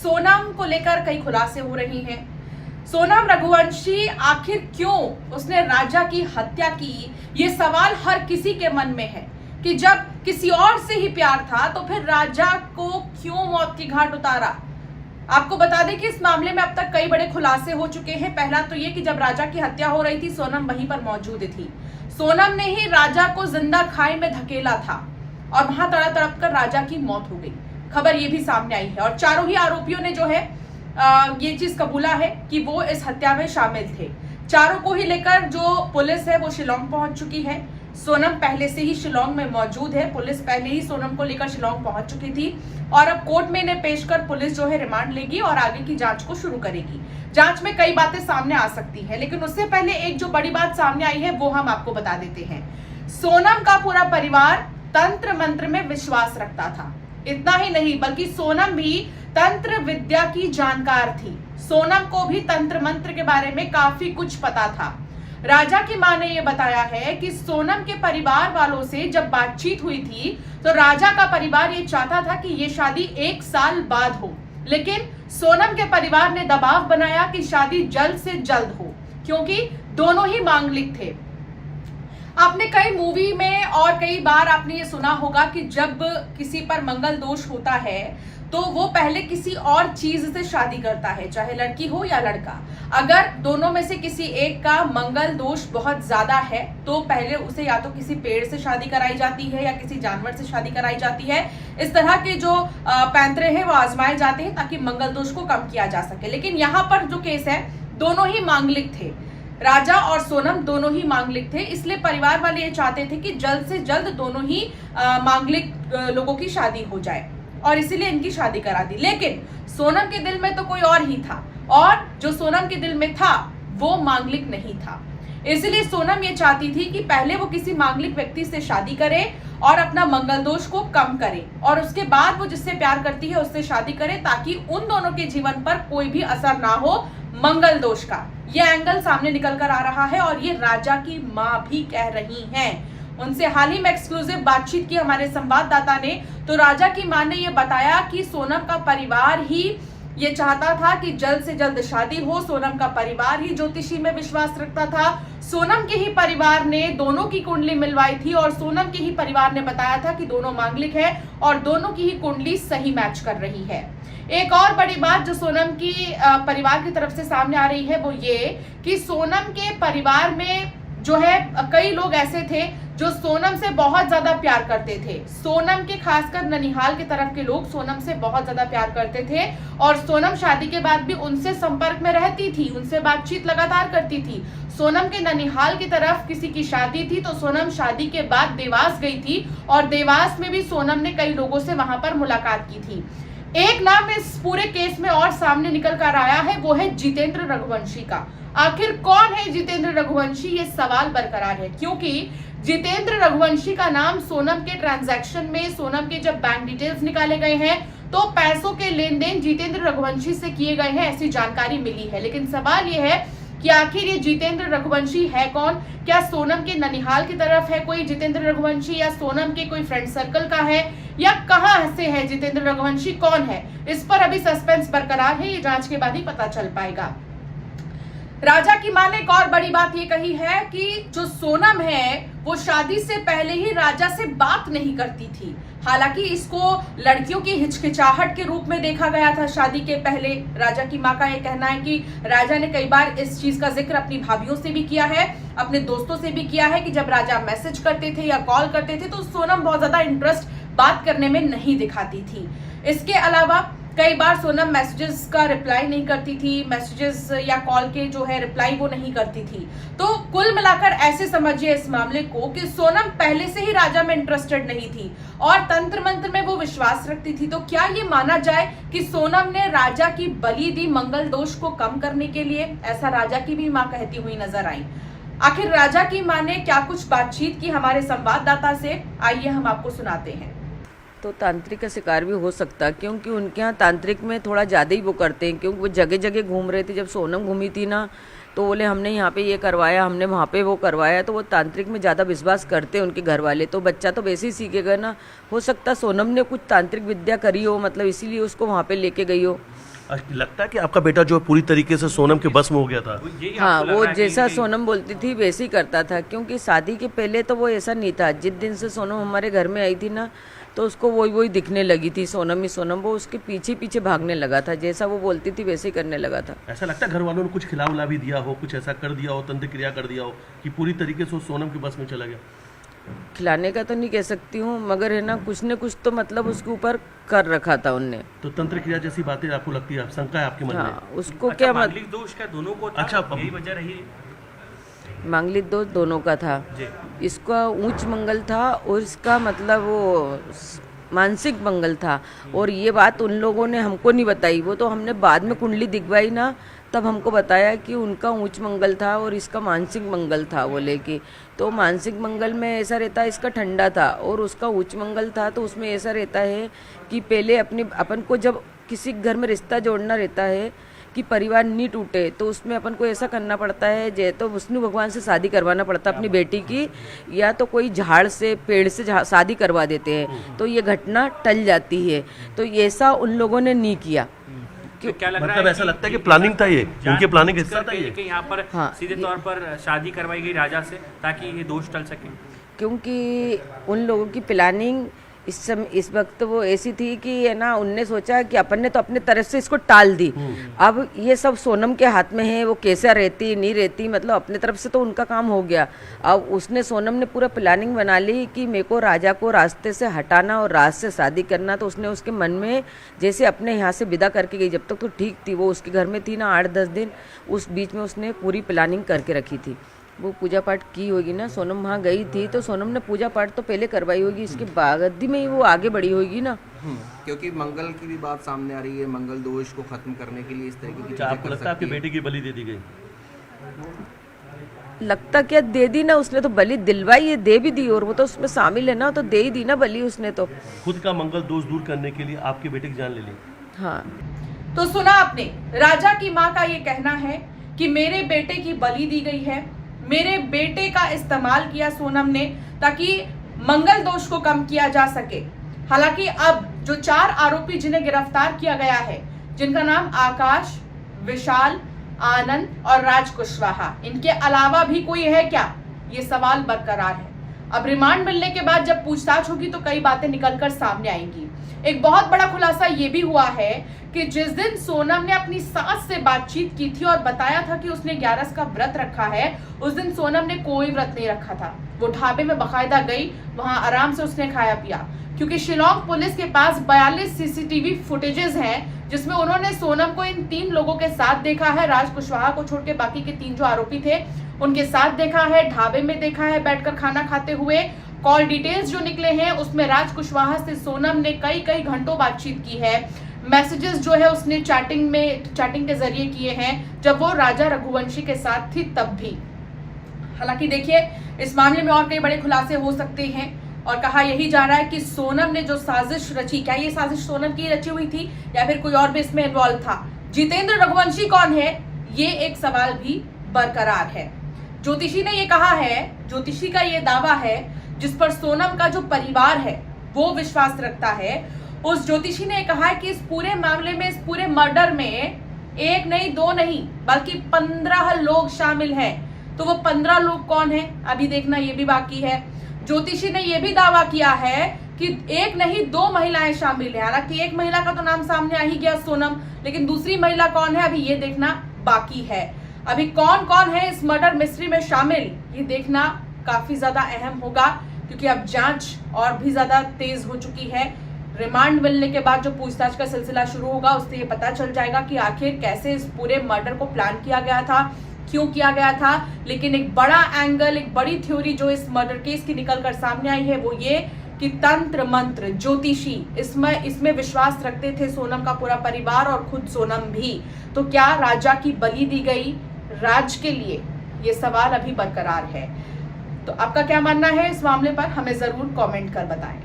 सोनम को लेकर कई खुलासे हो रही हैं। सोनम रघुवंशी आखिर क्यों उसने राजा की हत्या की, ये सवाल हर किसी के मन में है कि जब किसी और से ही प्यार था तो फिर राजा को क्यों मौत की घाट उतारा। आपको बता दें कि इस मामले में अब तक कई बड़े खुलासे हो चुके हैं। पहला तो ये कि जब राजा की हत्या हो रही थी सोनम वहीं पर मौजूद थी। सोनम ने ही राजा को जिंदा खाई में धकेला था और वहां तड़प तड़प कर राजा की मौत हो गई। खबर ये भी सामने आई है और चारों ही आरोपियों ने जो है ये चीज कबूला है कि वो इस हत्या में शामिल थे। चारों को ही लेकर जो पुलिस है वो शिलांग पहुंच चुकी है। सोनम पहले से ही शिलांग में मौजूद है। पुलिस पहले ही सोनम को लेकर शिलांग पहुंच चुकी थी और अब कोर्ट में इन्हें पेश कर पुलिस जो है रिमांड लेगी और आगे की जांच को शुरू करेगी। जांच में कई बातें सामने आ सकती हैं, लेकिन उससे पहले एक जो बड़ी बात सामने आई है वो हम आपको बता देते हैं। सोनम का पूरा परिवार तंत्र मंत्र में विश्वास रखता था। इतना ही नहीं बल्कि सोनम भी तंत्र विद्या की जानकार थी। सोनम को भी तंत्र मंत्र के बारे में काफी कुछ पता था। राजा की मां ने यह बताया है कि सोनम के परिवार वालों से जब बातचीत हुई थी तो राजा का परिवार ये चाहता था कि ये शादी 1 साल बाद हो, लेकिन सोनम के परिवार ने दबाव बनाया कि शादी जल्द से जल्द हो, क्योंकि दोनों ही मांगलिक थे। आपने कई मूवी में और कई बार आपने ये सुना होगा कि जब किसी पर मंगल दोष होता है तो वो पहले किसी और चीज से शादी करता है, चाहे लड़की हो या लड़का। अगर दोनों में से किसी एक का मंगल दोष बहुत ज्यादा है तो पहले उसे या तो किसी पेड़ से शादी कराई जाती है या किसी जानवर से शादी कराई जाती है। इस तरह के जो पैंतरे हैं वो आजमाए जाते हैं ताकि मंगल दोष को कम किया जा सके। लेकिन यहाँ पर जो केस है दोनों ही मांगलिक थे। राजा और सोनम दोनों ही मांगलिक थे, इसलिए परिवार वाले ये चाहते थे कि जल्द से जल्द दोनों ही मांगलिक लोगों की शादी हो जाए और इसीलिए इनकी शादी करा दी। लेकिन सोनम के दिल में तो कोई और ही था और जो सोनम के दिल में था वो मांगलिक नहीं था। इसलिए सोनम ये चाहती थी कि पहले वो किसी मांगलिक व्यक्ति से शादी करे और अपना मंगल दोष को कम करे और उसके बाद वो जिससे प्यार करती है उससे शादी करे ताकि उन दोनों के जीवन पर कोई भी असर ना हो मंगल दोष का। ये एंगल सामने निकल कर आ रहा है और ये राजा की मां भी कह रही हैं। उनसे हाल ही में एक्सक्लूसिव बातचीत की हमारे संवाददाता ने, तो राजा की मां ने यह बताया कि सोनम का परिवार ही ये चाहता था कि जल्द से जल्द शादी हो। सोनम का परिवार ही ज्योतिषी में विश्वास रखता था। सोनम के ही परिवार ने दोनों की कुंडली मिलवाई थी और सोनम के ही परिवार ने बताया था कि दोनों मांगलिक है और दोनों की ही कुंडली सही मैच कर रही है। एक और बड़ी बात जो सोनम की परिवार की तरफ से सामने आ रही है वो ये कि सोनम के परिवार में जो है कई लोग ऐसे थे जो सोनम से बहुत ज्यादा प्यार करते थे। सोनम के खासकर ननिहाल की तरफ के लोग सोनम से बहुत ज्यादा प्यार करते थे और सोनम शादी के बाद भी उनसे संपर्क में रहती थी, उनसे बातचीत लगातार करती थी। सोनम के ननिहाल की तरफ किसी की शादी थी तो सोनम शादी के बाद देवास गई थी और देवास में भी सोनम ने कई लोगों से वहां पर मुलाकात की थी। एक नाम इस पूरे केस में और सामने निकल कर आया है, वो है जितेंद्र रघुवंशी का। आखिर कौन है जितेंद्र रघुवंशी, ये सवाल बरकरार है क्योंकि जितेंद्र रघुवंशी का नाम सोनम के ट्रांजैक्शन में, सोनम के जब बैंक डिटेल्स निकाले गए हैं तो पैसों के लेन देन जितेंद्र रघुवंशी से किए गए हैं, ऐसी जानकारी मिली है। लेकिन सवाल ये है कि आखिर ये जितेंद्र रघुवंशी है कौन? क्या सोनम के ननिहाल की तरफ है कोई जितेंद्र रघुवंशी या सोनम के कोई फ्रेंड सर्कल का है या कहां से है जितेंद्र रघुवंशी, कौन है? इस पर अभी सस्पेंस बरकरार है, ये जांच के बाद ही पता चल पाएगा। राजा की मां ने एक और बड़ी बात ये कही है कि जो सोनम है वो शादी से पहले ही राजा से बात नहीं करती थी। हालांकि इसको लड़कियों की हिचकिचाहट के रूप में देखा गया था शादी के पहले। राजा की मां का ये कहना है कि राजा ने कई बार इस चीज का जिक्र अपनी भाभियों से भी किया है, अपने दोस्तों से भी किया है कि जब राजा मैसेज करते थे या कॉल करते थे तो सोनम बहुत ज्यादा इंटरेस्ट बात करने में नहीं दिखाती थी। इसके अलावा कई बार सोनम मैसेजेस का रिप्लाई नहीं करती थी, मैसेजेस या कॉल के जो है रिप्लाई वो नहीं करती थी। तो कुल मिलाकर ऐसे समझिए इस मामले को कि सोनम पहले से ही राजा में इंटरेस्टेड नहीं थी और तंत्र मंत्र में वो विश्वास रखती थी। तो क्या ये माना जाए कि सोनम ने राजा की बलि दी मंगल दोष को कम करने के लिए? ऐसा राजा की भी मां कहती हुई नजर आई। आखिर राजा की मां ने क्या कुछ बातचीत की हमारे संवाददाता से, आइए हम आपको सुनाते हैं। तो तांत्रिक का शिकार भी हो सकता है क्योंकि उनके यहाँ तांत्रिक में थोड़ा ज़्यादा ही वो करते हैं, क्योंकि वो जगह जगह घूम रहे थे। जब सोनम घूमी थी ना तो बोले हमने यहाँ पे ये करवाया, हमने वहाँ पे वो करवाया, तो वो तांत्रिक में ज़्यादा विश्वास करते हैं उनके घर वाले। तो बच्चा तो वैसे ही सीखेगा ना। हो सकता सोनम ने कुछ तांत्रिक विद्या करी हो, मतलब इसीलिए उसको वहाँ पे लेके गई हो। लगता है कि आपका बेटा जो पूरी तरीके से सोनम के बस में हो गया था। हाँ, वो जैसा सोनम बोलती थी वैसे ही करता था, क्योंकि शादी के पहले तो वो ऐसा नहीं था। जिस दिन से सोनम हमारे घर में आई थी ना, तो उसको वही दिखने लगी थी, सोनम ही सोनम। वो उसके पीछे पीछे भागने लगा था, जैसा वो बोलती थी वैसे ही करने लगा था। ऐसा लगता है घर वालों ने कुछ खिला भी दिया हो, कुछ ऐसा कर दिया हो, तंत्र क्रिया कर दिया हो कि पूरी तरीके से वो सोनम के बस में चला गया? खिलाने का तो नहीं कह सकती हूँ, मगर है ना, कुछ न कुछ तो मतलब उसके ऊपर कर रखा था उनने। तो तंत्र क्रिया जैसी बातें आपको लगती है, शंका है आपके मन में? हाँ, उसको क्या मांगलिक दोष का दोनों को था? अच्छा, यही वजह रही? मांगलिक दोष दोनों का था। इसका उच्च मंगल था और इसका मतलब वो मानसिक मंगल था। और ये बात उन लोगों ने हमको नहीं बताई, वो तो हमने बाद में कुंडली दिखवाई ना, तब हमको बताया कि उनका उच्च मंगल था और इसका मानसिक मंगल था वो लेके। तो मानसिक मंगल में ऐसा रहता है, इसका ठंडा था, और उसका उच्च मंगल था तो उसमें ऐसा रहता है कि पहले अपन को जब किसी घर में रिश्ता जोड़ना रहता है कि परिवार नहीं टूटे, तो उसमें अपन को ऐसा करना पड़ता है, जय तो विष्णु भगवान से शादी करवाना पड़ता है अपनी बेटी की, या तो कोई झाड़ से पेड़ से शादी करवा देते हैं, तो ये घटना टल जाती है। तो ऐसा उन लोगों ने नहीं किया। क्यों क्या लग मतलब रहा है ऐसा लगता है कि प्लानिंग था, ये उनके प्लानिंग हिस्सा था ये? कि यहाँ पर हाँ, सीधे तौर पर शादी करवाई गई राजा से ताकि ये दोष टल सके? क्योंकि उन लोगों की प्लानिंग इस वक्त वो ऐसी थी कि है ना, उनने सोचा कि अपन ने तो अपने तरफ से इसको टाल दी, अब ये सब सोनम के हाथ में है, वो कैसा रहती नहीं रहती, मतलब अपने तरफ से तो उनका काम हो गया। अब सोनम ने पूरा प्लानिंग बना ली कि मेरे को राजा को रास्ते से हटाना और राज से शादी करना। तो उसने उसके मन में जैसे अपने यहाँ से विदा करके गई, जब तक तो ठीक थी, वो उसके घर में थी ना 8-10 दिन, उस बीच में उसने पूरी प्लानिंग करके रखी थी। वो पूजा पाठ की होगी ना, सोनम वहाँ गई थी तो सोनम ने पूजा पाठ तो पहले करवाई होगी, इसके बागदी में ही वो आगे बढ़ी होगी ना। क्योंकि मंगल की भी बात सामने आ रही है, मंगल दोष को खत्म करने के लिए इस तरीके की चीजें आपको कर लगता है आपकी सकती है। बेटी की बलि दे दी गई? लगता क्या दे दी ना, उसने तो बलि दिलवाई है, दे भी दी, और वो तो उसमें शामिल है ना, तो दे ही दी ना बलि उसने तो। खुद का मंगल दोष दूर करने के लिए आपके बेटे की जान ले ली। हाँ, तो सुना आपने, राजा की मां का ये कहना है कि मेरे बेटे की बलि दी गई है, मेरे बेटे का इस्तेमाल किया सोनम ने ताकि मंगल दोष को कम किया जा सके। हालांकि अब जो 4 आरोपी जिन्हें गिरफ्तार किया गया है, जिनका नाम आकाश, विशाल, आनंद और राज कुशवाहा, इनके अलावा भी कोई है क्या, ये सवाल बरकरार है। अब रिमांड मिलने के बाद जब पूछताछ होगी तो कई बातें निकलकर सामने आएंगी। एक बहुत बड़ा खुलासा ये भी हुआ है कि जिस दिन सोनम ने अपनी सास से बातचीत की थी और बताया था कि उसने 11 का व्रत रखा है, उस दिन सोनम ने कोई व्रत नहीं रखा था। वो ढाबे में बकायदा गई, वहां आराम से उसने खाया पिया, क्योंकि शिलोंग पुलिस के पास 42 सीसीटीवी फुटेजेस हैं जिसमें उन्होंने सोनम को इन 3 लोगों के साथ देखा है। राज कुशवाहा को छोड़ के बाकी के 3 जो आरोपी थे उनके साथ देखा है, ढाबे में देखा है बैठकर खाना खाते हुए। कॉल डिटेल्स जो निकले हैं उसमें राज कुशवाहा से सोनम ने कई घंटों बातचीत की है। मैसेजेस जो है उसने चैटिंग के जरिए किए हैं जब वो राजा रघुवंशी के साथ थी तब भी। हालांकि देखिए, इस मामले में और कई बड़े खुलासे हो सकते हैं और कहा यही जा रहा है कि सोनम ने जो साजिश रची, क्या ये साजिश सोनम की रची हुई थी या फिर कोई और भी इसमें इन्वॉल्व था? जितेंद्र रघुवंशी कौन है, ये एक सवाल भी बरकरार है। ज्योतिषी ने ये कहा है, ज्योतिषी का ये दावा है जिस पर सोनम का जो परिवार है वो विश्वास रखता है। उस ज्योतिषी ने कहा है कि इस पूरे मामले में, इस पूरे मर्डर में 1 नहीं 2 नहीं बल्कि 15 लोग शामिल हैं। तो वो 15 लोग कौन हैं, अभी देखना ये भी बाकी है। ज्योतिषी ने यह भी दावा किया है कि 1 नहीं 2 महिलाएं शामिल हैं। हालांकि एक महिला का तो नाम सामने आ ही गया, सोनम, लेकिन दूसरी महिला कौन है अभी ये देखना बाकी है। अभी कौन कौन है इस मर्डर मिस्ट्री में शामिल, ये देखना काफी ज्यादा अहम होगा, क्योंकि अब जांच और भी ज्यादा तेज हो चुकी है। रिमांड मिलने के बाद जो पूछताछ का सिलसिला शुरू होगा उससे ये पता चल जाएगा कि आखिर कैसे इस पूरे मर्डर को प्लान किया गया था, क्यों किया गया था। लेकिन एक बड़ा एंगल, एक बड़ी थ्योरी जो इस मर्डर केस की निकलकर सामने आई है वो ये कि तंत्र मंत्र, ज्योतिषी, इसमें विश्वास रखते थे सोनम का पूरा परिवार और खुद सोनम भी। तो क्या राजा की बलि दी गई राज के लिए, ये सवाल अभी बरकरार है। तो आपका क्या मानना है इस मामले पर, हमें जरूर कमेंट कर बताएं।